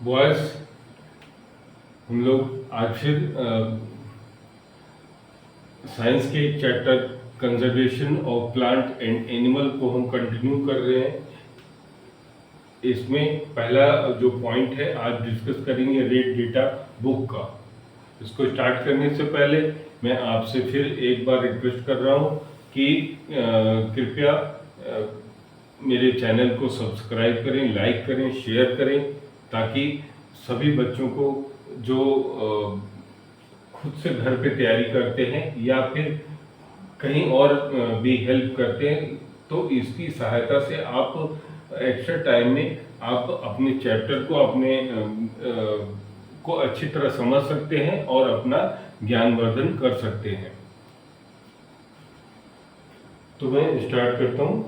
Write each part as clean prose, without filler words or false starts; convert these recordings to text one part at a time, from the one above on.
Boys, हम लोग आज फिर साइंस के chapter conservation of plant and animal को हम कंटिन्यू कर रहे हैं। इसमें पहला जो पॉइंट है आज डिस्कस करेंगे रेड डेटा बुक का। इसको स्टार्ट करने से पहले मैं आपसे फिर एक बार रिक्वेस्ट कर रहा हूँ कि कृपया मेरे चैनल को सब्सक्राइब करें, लाइक करें, शेयर करें, ताकि सभी बच्चों को जो खुद से घर पे तैयारी करते हैं या फिर कहीं और भी हेल्प करते हैं, तो इसकी सहायता से आप एक्स्ट्रा टाइम में आप अपने चैप्टर को को अच्छी तरह समझ सकते हैं और अपना ज्ञानवर्धन कर सकते हैं। तो मैं स्टार्ट करता हूँ।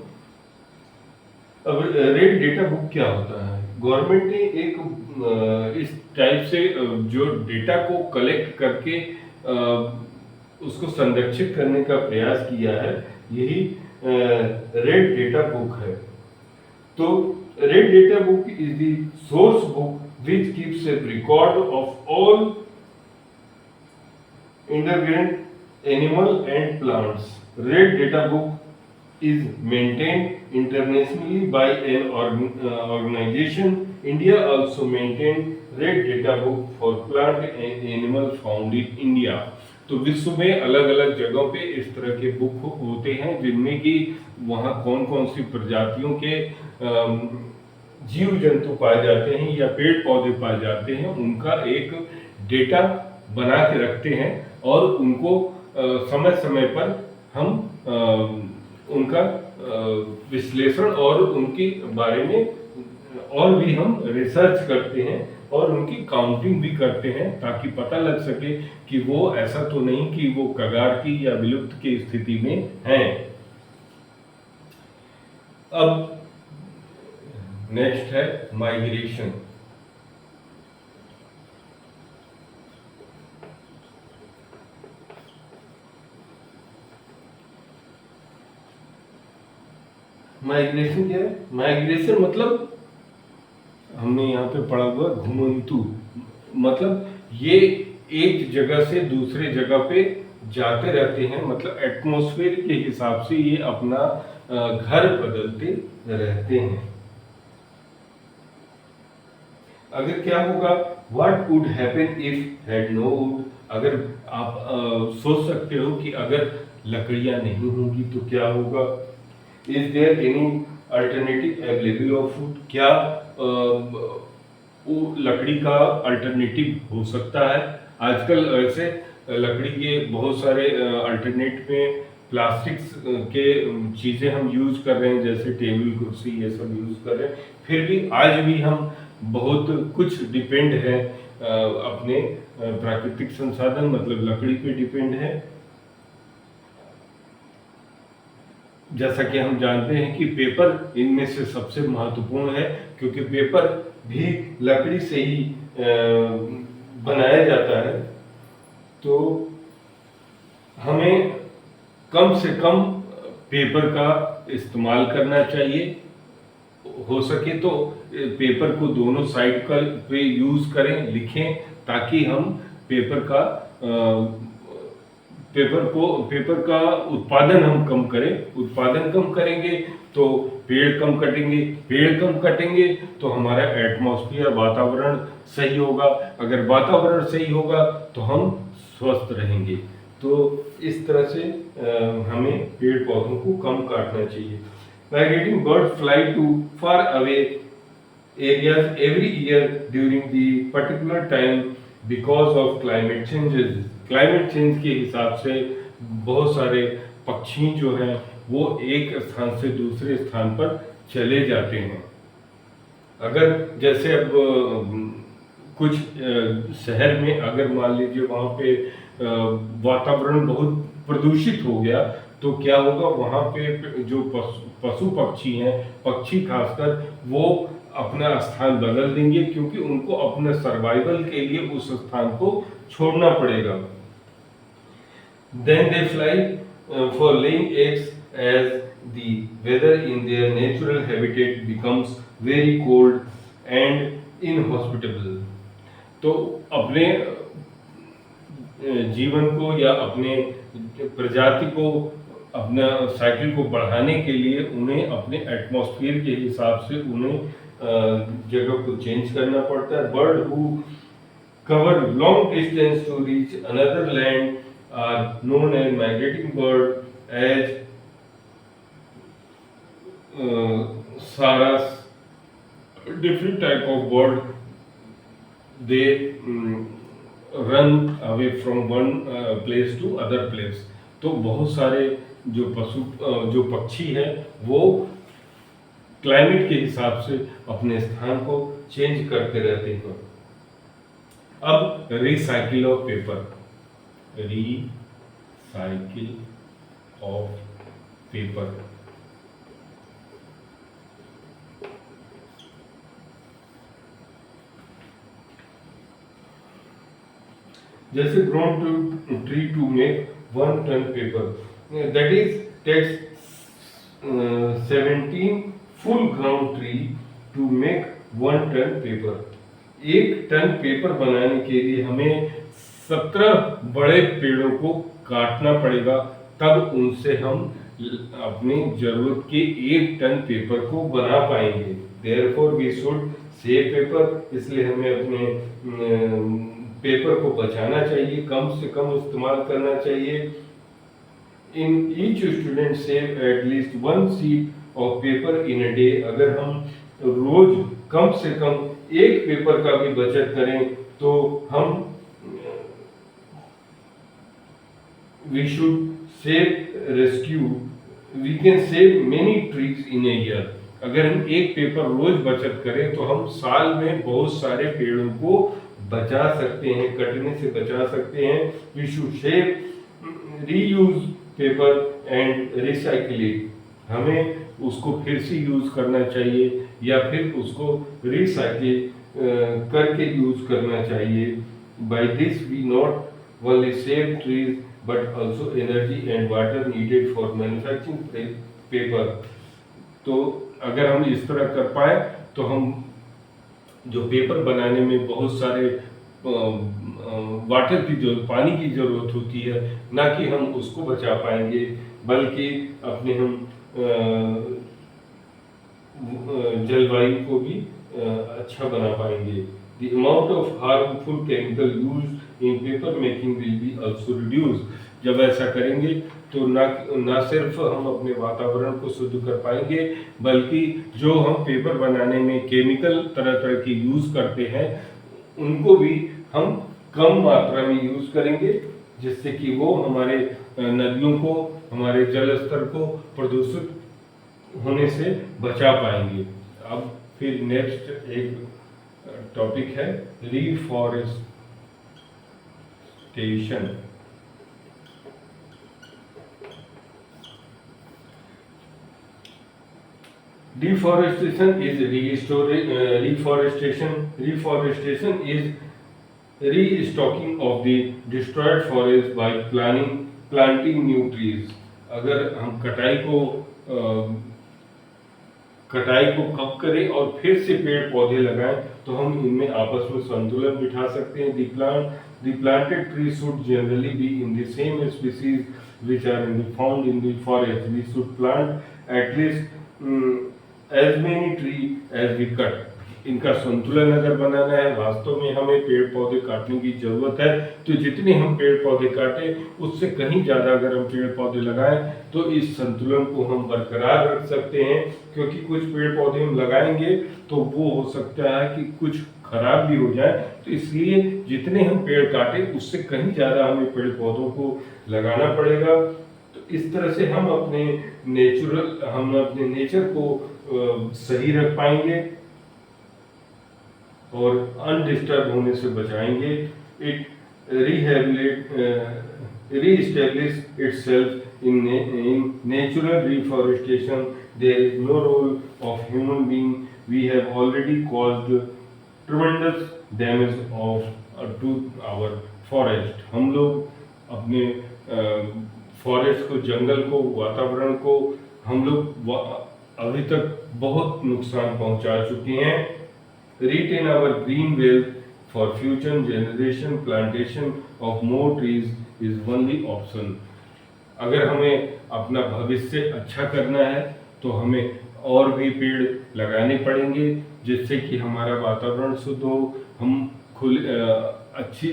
अब रेड डेटा बुक क्या होता है? गवर्नमेंट ने एक इस टाइप से जो डेटा को कलेक्ट करके उसको संरक्षित करने का प्रयास किया है, यही रेड डेटा बुक है। तो red data book is the source book which keeps a record of all intelligent animal and plants. Red data book is maintained internationally by an organization. India also maintained red data book for plant and animal found in India. तो विश्व में अलग अलग जगहों पे इस तरह के बुक होते हैं जिनमें कि वहाँ कौन कौन सी प्रजातियों के जीव जंतु पाए जाते हैं या पेड़ पौधे पाए जाते हैं, उनका एक डेटा बना के रखते हैं और उनको समय समय पर हम उनका विश्लेषण और उनके बारे में और भी हम रिसर्च करते हैं और उनकी काउंटिंग भी करते हैं, ताकि पता लग सके कि वो ऐसा तो नहीं कि वो कगार की या विलुप्त की स्थिति में हैं। अब नेक्स्ट है माइग्रेशन। माइग्रेशन क्या है? माइग्रेशन मतलब हमने यहाँ पे पढ़ा हुआ घुमंतु, मतलब ये एक जगह से दूसरे जगह पे जाते रहते हैं, मतलब एटमॉस्फेयर के हिसाब से ये अपना घर बदलते रहते हैं। अगर क्या होगा, what would happen if had no wood? अगर आप सोच सकते हो कि अगर लकड़ियां नहीं होंगी तो क्या होगा? Is there any alternative available of food? क्या वो लकड़ी का अल्टरनेटिव हो सकता है? आजकल वैसे लकड़ी के बहुत सारे अल्टरनेट में प्लास्टिक्स के चीज़ें हम यूज़ कर रहे हैं, जैसे टेबल कुर्सी ये सब यूज़ कर रहे हैं। फिर भी आज भी हम बहुत कुछ डिपेंड है अपने प्राकृतिक संसाधन मतलब लकड़ी पे डिपेंड है। जैसा कि हम जानते हैं कि पेपर इनमें से सबसे महत्वपूर्ण है, क्योंकि पेपर भी लकड़ी से ही बनाया जाता है। तो हमें कम से कम पेपर का इस्तेमाल करना चाहिए। हो सके तो पेपर को दोनों साइड का पे यूज करें, लिखें, ताकि हम पेपर का उत्पादन हम कम करें। उत्पादन कम करेंगे तो पेड़ कम कटेंगे तो हमारा एटमॉस्फेयर वातावरण सही होगा। अगर वातावरण सही होगा तो हम स्वस्थ रहेंगे। तो इस तरह से हमें पेड़ पौधों को कम काटना चाहिए। Migrating birds fly to far away areas every year during the particular time because of climate changes. Climate change के हिसाब से बहुत सारे पक्षी जो हैं वो एक स्थान से दूसरे स्थान पर चले जाते हैं। अगर जैसे अब कुछ शहर में अगर मान लीजिए वहाँ पे वातावरण बहुत प्रदूषित हो गया, तो क्या होगा, वहाँ पे जो पशु पक्षी हैं, पक्षी खासकर, वो अपना स्थान बदल देंगे, क्योंकि उनको अपने सर्वाइवल के लिए उस स्थान को छोड़ना पड़ेगा। Then they fly for laying eggs as the weather in their natural habitat becomes very cold and inhospitable. तो अपने जीवन को या अपने प्रजाति को, अपना साइकिल को बढ़ाने के लिए उन्हें अपने एटमॉस्फेयर के हिसाब से उन्हें जगह को चेंज करना पड़ता है। Bird who cover long distance to reach another land are known as migrating bird as sarus. Different type of bird, they run away from one place to other place। तो बहुत सारे जो जो पक्षी हैं वो क्लाइमेट के हिसाब से अपने स्थान को चेंज करते रहते हैं। अब recycle of paper, recycle of paper. जैसे grown to tree to make 1 ton paper, that is takes 17 full ground tree to make 1 ton paper। 1 ton paper बनाने के लिए हमें 17 बड़े पेड़ों को काटना पड़ेगा, तब उनसे हम अपनी जरूरत के 1 टन पेपर को बना पाएंगे। Therefore we should save paper, इसलिए हमें अपने पेपर को बचाना चाहिए, कम से कम इस्तेमाल करना चाहिए। In each student save at least 1 sheet of paper in a day. अगर हम रोज कम से कम 1 पेपर का भी बचत करें तो हम we should save rescue, we can save many trees in a year. अगर हम 1 पेपर रोज बचत करें तो हम साल में बहुत सारे पेड़ों को बचा सकते हैं, कटने से बचा सकते हैं। We should save, reuse paper and recycle it. हमें उसको फिर से यूज करना चाहिए या फिर उसको रिसाइकिल करके यूज करना चाहिए। By this we not only save trees but also energy and water needed for manufacturing paper. तो अगर हम इस तरह कर पाए तो हम जो पेपर बनाने में बहुत सारे वाटर की जो पानी की जरूरत होती है, ना कि हम उसको बचा पाएंगे, बल्कि अपने हम जलवायु को भी अच्छा बना पाएंगे। The amount of harmful chemical used in paper making will be also reduced। जब ऐसा करेंगे तो ना सिर्फ हम अपने वातावरण को शुद्ध कर पाएंगे, बल्कि जो हम पेपर बनाने में केमिकल तरह तरह के यूज करते हैं उनको भी हम कम मात्रा में यूज करेंगे, जिससे कि वो हमारे नदियों को, हमारे जल स्तर को प्रदूषित होने से बचा पाएंगे। अब फिर नेक्स्ट एक टॉपिक है reforestation. Deforestation is reforestation is restocking of the destroyed forest by planting new trees। अगर हम कटाई को कम करें और फिर से पेड़ पौधे लगाएं तो हम इनमें आपस में संतुलन बिठा सकते हैं। The planted trees should generally be in the same species which are found in the forest। We should plant at least as many tree as we cut। इनका संतुलन अगर बनाना है, वास्तव में हमें पेड़ पौधे काटने की जरूरत है, तो जितने हम पेड़ पौधे काटे उससे कहीं ज्यादा अगर हम पेड़ पौधे लगाएं तो इस संतुलन को हम बरकरार रख सकते हैं। क्योंकि कुछ पेड़ पौधे हम लगाएंगे तो वो हो सकता है कि कुछ खराब भी हो जाए, तो इसलिए जितने हम पेड़ काटे उससे कहीं ज्यादा हमें पेड़ पौधों को लगाना पड़ेगा। तो इस तरह से हम अपने नेचर को सही रख पाएंगे और अनडिस्टर्ब होने से बचाएंगे। It reestablish itself in natural reforestation. There is no role of human being. We have already caused tremendous damage to our forest. हम लोग अपने फॉरेस्ट को, जंगल को, वातावरण को हम लोग अभी तक बहुत नुकसान पहुंचा चुके हैं। retain our green wealth for future generation. Plantation of more trees is only option. अगर हमें अपना भविष्य अच्छा करना है तो हमें और भी पेड़ लगाने पड़ेंगे, जिससे कि हमारा वातावरण शुद्ध हो, हम अच्छी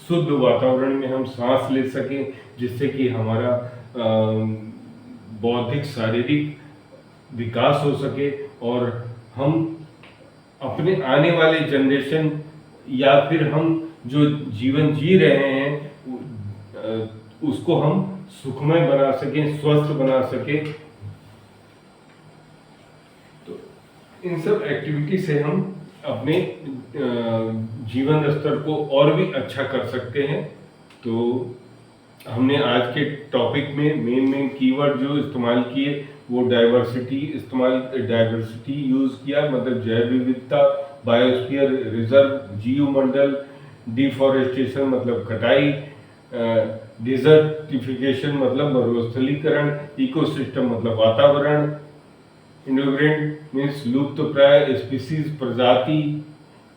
शुद्ध वातावरण में हम सांस ले सकें, जिससे कि हमारा बौद्धिक शारीरिक विकास हो सके और हम अपने आने वाले जनरेशन या फिर हम जो जीवन जी रहे हैं उसको हम सुखमय बना सकें, स्वस्थ बना सकें। तो इन सब एक्टिविटी से हम अपने जीवन स्तर को और भी अच्छा कर सकते हैं। तो हमने आज के टॉपिक में मेन कीवर्ड जो इस्तेमाल किए वो डाइवर्सिटी यूज किया, मतलब जैव विविधता, बायोस्फीयर रिजर्व, जीवमंडल, डिफॉरेस्टेशन मतलब कटाई, डिजर्टिफिकेशन मतलब मरुस्थलीकरण, इकोसिस्टम मतलब वातावरण, इनोग्रेंट मीन्स लुप्तप्राय स्पीसीज प्रजाति,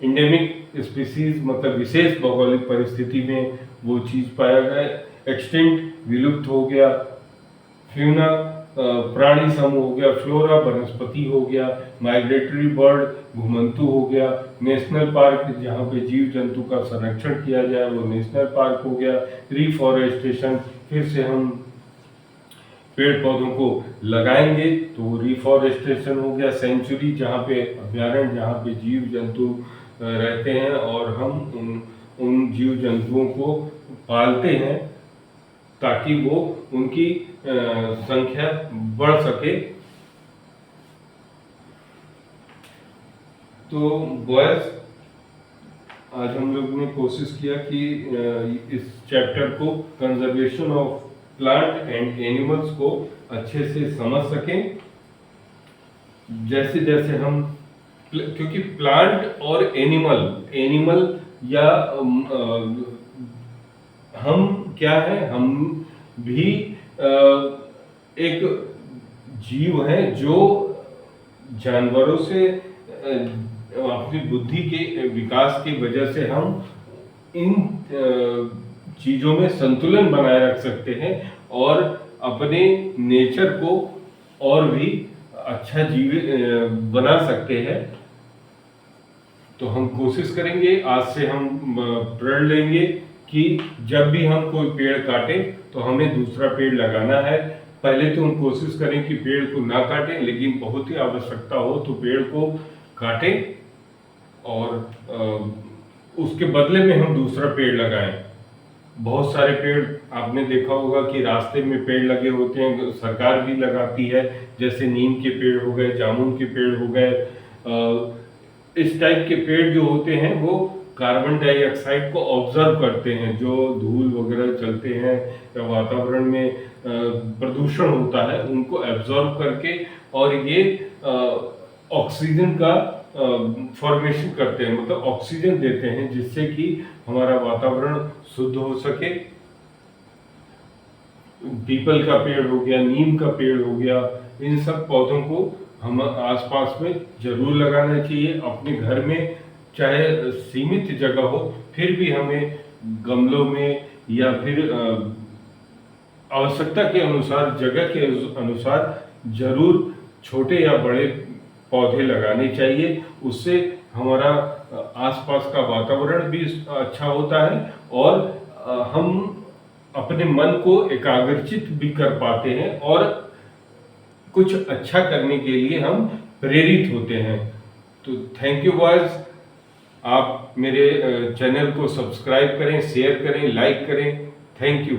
इंडेमिक स्पीसीज मतलब विशेष भौगोलिक परिस्थिति में वो चीज पाया गया, एक्सटिंक्ट विलुप्त हो गया, फ्यूना प्राणी समूह हो गया, फ्लोरा वनस्पति हो गया, माइग्रेटरी बर्ड घुमंतु हो गया, नेशनल पार्क जहाँ पे जीव जंतु का संरक्षण किया जाए वो नेशनल पार्क हो गया, रिफॉरेस्टेशन फिर से हम पेड़ पौधों को लगाएंगे तो वो रिफॉरेस्टेशन हो गया, सेंचुरी जहाँ पे अभ्यारण्य जहाँ पे जीव जंतु रहते हैं और हम उन जीव जंतुओं को पालते हैं ताकि वो उनकी संख्या बढ़ सके। तो बॉयज आज हम लोग ने कोशिश किया कि इस चैप्टर को conservation of plant and animals को अच्छे से समझ सकें। जैसे जैसे हम क्योंकि प्लांट और एनिमल या हम क्या है, हम भी एक जीव है जो जानवरों से अपनी बुद्धि के विकास की वजह से हम इन चीजों में संतुलन बनाए रख सकते हैं और अपने नेचर को और भी अच्छा बना सकते हैं। तो हम कोशिश करेंगे, आज से हम प्रण लेंगे कि जब भी हम कोई पेड़ काटें तो हमें दूसरा पेड़ लगाना है। पहले तो हम कोशिश करें कि पेड़ को ना काटें, लेकिन बहुत ही आवश्यकता हो तो पेड़ को काटें और उसके बदले में हम दूसरा पेड़ लगाएं। बहुत सारे पेड़ आपने देखा होगा कि रास्ते में पेड़ लगे होते हैं, सरकार भी लगाती है, जैसे नीम के पेड़ हो गए, जामुन के पेड़ हो गए। इस टाइप के पेड़ जो होते हैं वो कार्बन डाइऑक्साइड को ऑब्जर्व करते हैं, जो धूल वगैरह चलते हैं या वातावरण में प्रदूषण होता है उनको एब्जॉर्ब करके और ये ऑक्सीजन का फॉर्मेशन करते हैं, मतलब ऑक्सीजन देते हैं, जिससे कि हमारा वातावरण शुद्ध हो सके। पीपल का पेड़ हो गया, नीम का पेड़ हो गया, इन सब पौधों को हम आसपास में जरूर लगाना चाहिए। अपने घर में चाहे सीमित जगह हो फिर भी हमें गमलों में या फिर आवश्यकता के अनुसार, जगह के अनुसार जरूर छोटे या बड़े पौधे लगाने चाहिए। उससे हमारा आसपास का वातावरण भी अच्छा होता है और हम अपने मन को एकाग्रचित भी कर पाते हैं और कुछ अच्छा करने के लिए हम प्रेरित होते हैं। तो थैंक यू बॉयज, आप मेरे चैनल को सब्सक्राइब करें, शेयर करें, लाइक करें। Thank you.